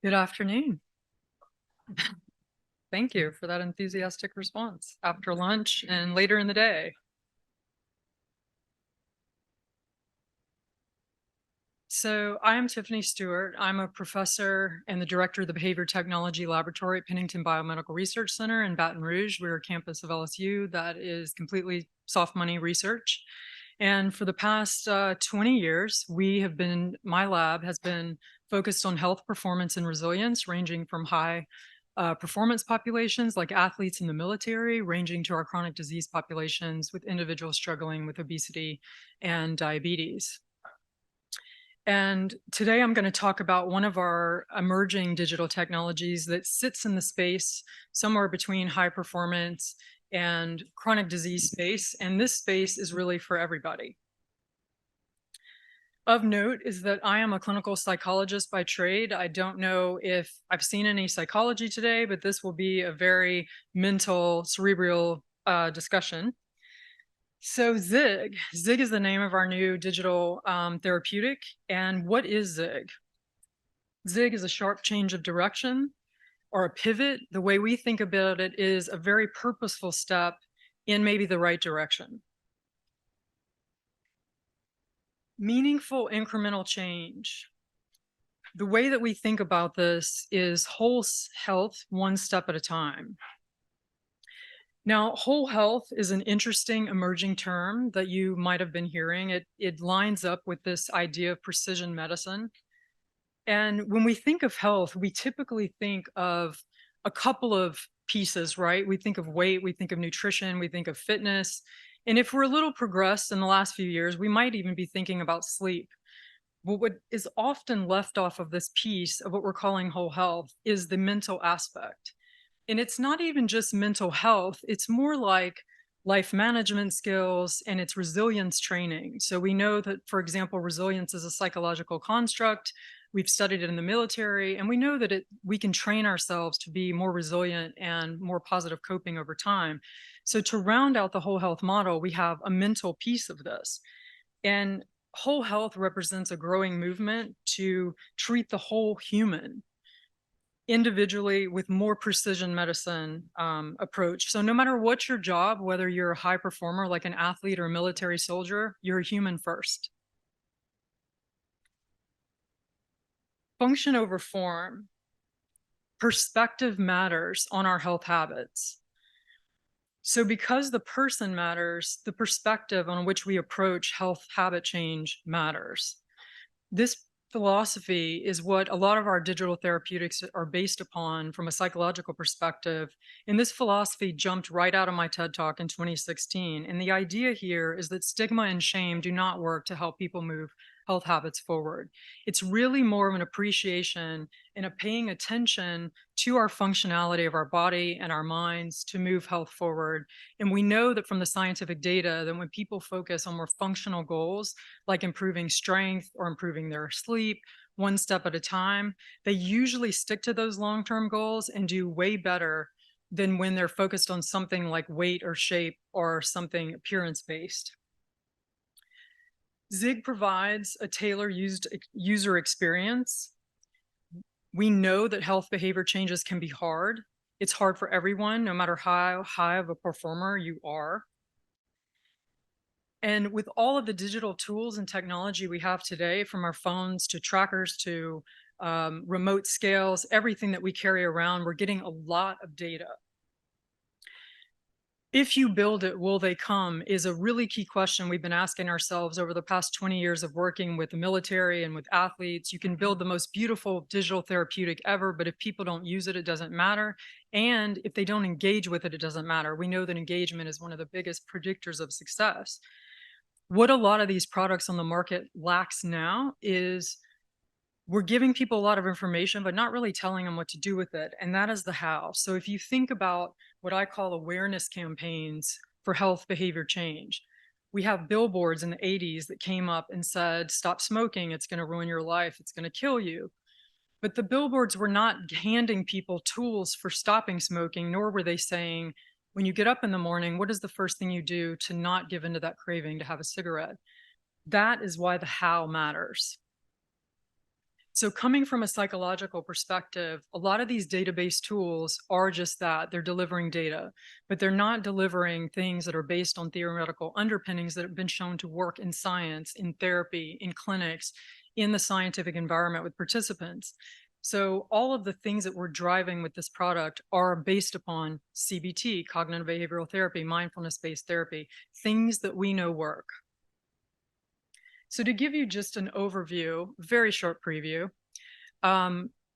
Good afternoon. Thank you for that enthusiastic response after lunch and later in the day. So I am Tiffany Stewart. I'm a professor and the director of the Behavior Technology Laboratory at Pennington Biomedical Research Center in Baton Rouge. We're a campus of LSU that is completely soft money research. And for the past 20 years, my lab has been focused on health, performance, and resilience, ranging from high performance populations like athletes in the military, ranging to our chronic disease populations with individuals struggling with obesity and diabetes. And today I'm going to talk about one of our emerging digital technologies that sits in the space somewhere between high performance and chronic disease space. And this space is really for everybody. Of note is that I am a clinical psychologist by trade. I don't know if I've seen any psychology today, but this will be a very mental, cerebral discussion. So Zig is the name of our new digital therapeutic. And what is Zig? Zig is a sharp change of direction or a pivot. The way we think about it is a very purposeful step in maybe the right direction. Meaningful incremental change. The way that we think about this is whole health, one step at a time. Now, whole health is an interesting emerging term that you might have been hearing. It lines up with this idea of precision medicine. And when we think of health, we typically think of a couple of pieces, right? We think of weight, we think of nutrition, we think of fitness. And if we're a little progressed in the last few years, we might even be thinking about sleep. But what is often left off of this piece of what we're calling whole health is the mental aspect. And it's not even just mental health, it's more like life management skills and it's resilience training. So we know that, for example, resilience is a psychological construct. We've studied it in the military, and we know that we can train ourselves to be more resilient and more positive coping over time. So to round out the whole health model, we have a mental piece of this. And whole health represents a growing movement to treat the whole human individually with more precision medicine approach. So no matter what your job, whether you're a high performer like an athlete or a military soldier, you're a human first. Function over form. Perspective matters on our health habits. So because the person matters, the perspective on which we approach health habit change matters. This philosophy is what a lot of our digital therapeutics are based upon from a psychological perspective. And this philosophy jumped right out of my TED Talk in 2016. And the idea here is that stigma and shame do not work to help people move health habits forward. It's really more of an appreciation and a paying attention to our functionality of our body and our minds to move health forward. And we know that from the scientific data that when people focus on more functional goals, like improving strength or improving their sleep, one step at a time, they usually stick to those long-term goals and do way better than when they're focused on something like weight or shape or something appearance-based. Zig provides a tailor-used user experience. We know that health behavior changes can be hard. It's hard for everyone, no matter how high of a performer you are. And with all of the digital tools and technology we have today, from our phones to trackers to remote scales, everything that we carry around, we're getting a lot of data. If you build it, will they come is a really key question we've been asking ourselves over the past 20 years of working with the military and with athletes. You can build the most beautiful digital therapeutic ever, but if people don't use it, it doesn't matter. And if they don't engage with it, it doesn't matter. We know that engagement is one of the biggest predictors of success. What a lot of these products on the market lacks now is we're giving people a lot of information, but not really telling them what to do with it. And that is the how. So if you think about what I call awareness campaigns for health behavior change, we have billboards in the 80s that came up and said, stop smoking, it's going to ruin your life, it's going to kill you. But the billboards were not handing people tools for stopping smoking, nor were they saying, when you get up in the morning, what is the first thing you do to not give into that craving to have a cigarette? That is why the how matters. So coming from a psychological perspective, a lot of these database tools are just that. They're delivering data, but they're not delivering things that are based on theoretical underpinnings that have been shown to work in science, in therapy, in clinics, in the scientific environment with participants. So all of the things that we're driving with this product are based upon CBT, cognitive behavioral therapy, mindfulness-based therapy, things that we know work. So to give you just an overview, very short preview,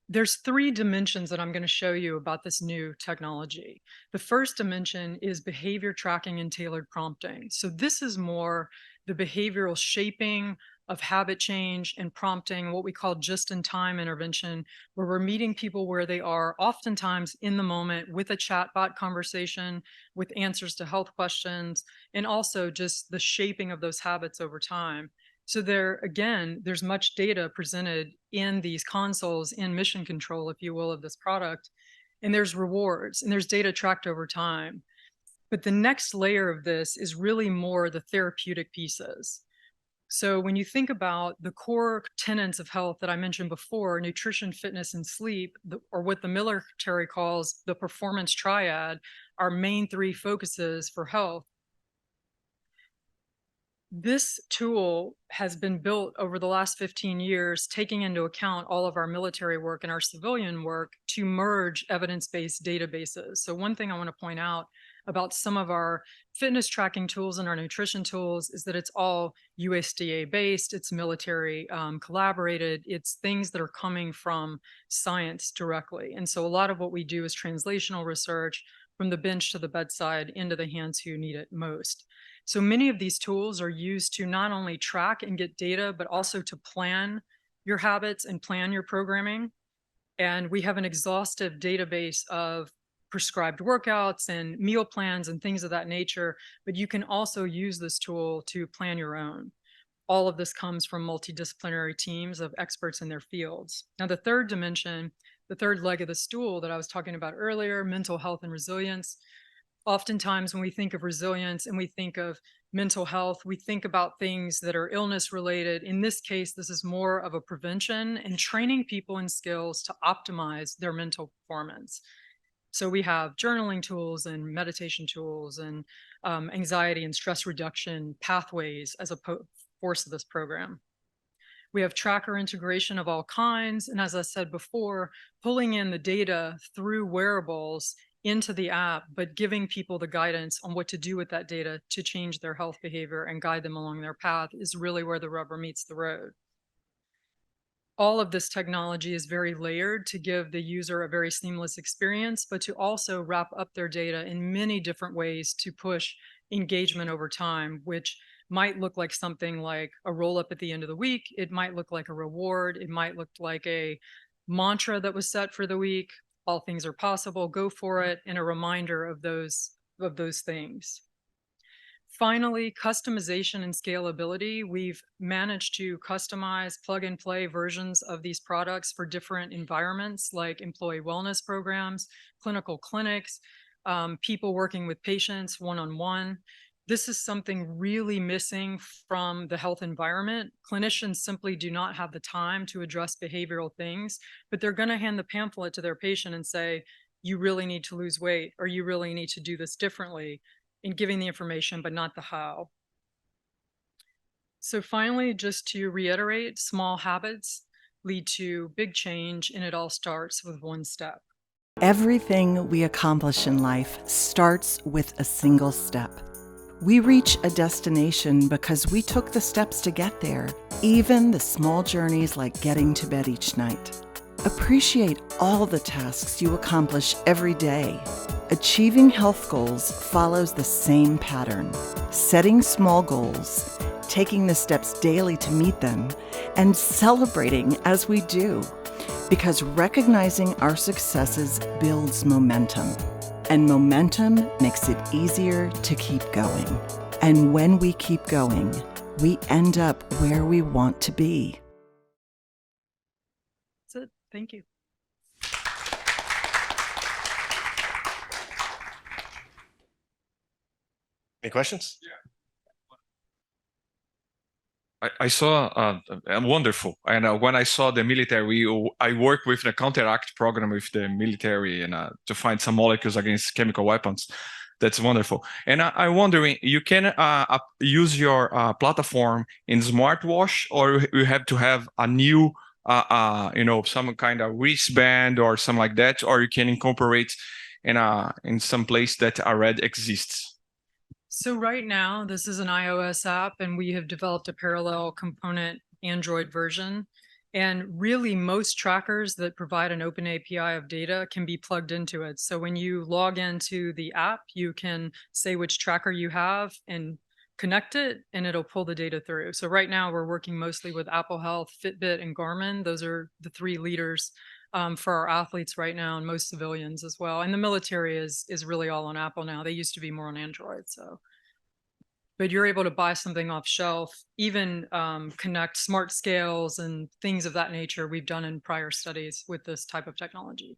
there's 3 dimensions that I'm going to show you about this new technology. The first dimension is behavior tracking and tailored prompting. So this is more the behavioral shaping of habit change and prompting, what we call just-in-time intervention, where we're meeting people where they are, oftentimes in the moment, with a chatbot conversation, with answers to health questions, and also just the shaping of those habits over time. So there, again, there's much data presented in these consoles in mission control, if you will, of this product. And there's rewards and there's data tracked over time. But the next layer of this is really more the therapeutic pieces. So when you think about the core tenets of health that I mentioned before, nutrition, fitness, and sleep, or what the military calls the performance triad, our main 3 focuses for health. This tool has been built over the last 15 years, taking into account all of our military work and our civilian work to merge evidence-based databases. So one thing I want to point out about some of our fitness tracking tools and our nutrition tools is that it's all USDA based, it's military collaborated, it's things that are coming from science directly. And so a lot of what we do is translational research from the bench to the bedside into the hands who need it most. So many of these tools are used to not only track and get data, but also to plan your habits and plan your programming. And we have an exhaustive database of prescribed workouts and meal plans and things of that nature, but you can also use this tool to plan your own. All of this comes from multidisciplinary teams of experts in their fields. Now, the third dimension, the third leg of the stool that I was talking about earlier, mental health and resilience. Oftentimes when we think of resilience and we think of mental health, we think about things that are illness related. In this case, this is more of a prevention and training people in skills to optimize their mental performance. So we have journaling tools and meditation tools and anxiety and stress reduction pathways as a force of this program. We have tracker integration of all kinds. And as I said before, pulling in the data through wearables into the app, but giving people the guidance on what to do with that data to change their health behavior and guide them along their path is really where the rubber meets the road. All of this technology is very layered to give the user a very seamless experience, but to also wrap up their data in many different ways to push engagement over time, which might look like something like a roll up at the end of the week. It might look like a reward. It might look like a mantra that was set for the week. All things are possible, go for it, and a reminder of those things. Finally, customization and scalability. We've managed to customize plug and play versions of these products for different environments like employee wellness programs, clinical clinics, people working with patients one-on-one. This is something really missing from the health environment. Clinicians simply do not have the time to address behavioral things, but they're going to hand the pamphlet to their patient and say, you really need to lose weight, or you really need to do this differently, in giving the information, but not the how. So finally, just to reiterate, small habits lead to big change, and it all starts with one step. Everything we accomplish in life starts with a single step. We reach a destination because we took the steps to get there, even the small journeys like getting to bed each night. Appreciate all the tasks you accomplish every day. Achieving health goals follows the same pattern. Setting small goals, taking the steps daily to meet them, and celebrating as we do. Because recognizing our successes builds momentum. And momentum makes it easier to keep going. And when we keep going, we end up where we want to be. That's it. Thank you. Any questions? I saw wonderful, and when I saw the military, I work with the counteract program with the military, and to find some molecules against chemical weapons. That's wonderful. And I'm wondering, you can use your platform in smartwatch, or you have to have a new, some kind of wristband or something like that, or you can incorporate in some place that already exists. So right now, this is an iOS app, and we have developed a parallel component Android version. And really, most trackers that provide an open API of data can be plugged into it. So when you log into the app, you can say which tracker you have and connect it, and it'll pull the data through. So right now, we're working mostly with Apple Health, Fitbit, and Garmin. Those are the three leaders for our athletes right now, and most civilians as well. And the military is really all on Apple now. They used to be more on Android. So, but you're able to buy something off shelf, even connect smart scales and things of that nature we've done in prior studies with this type of technology.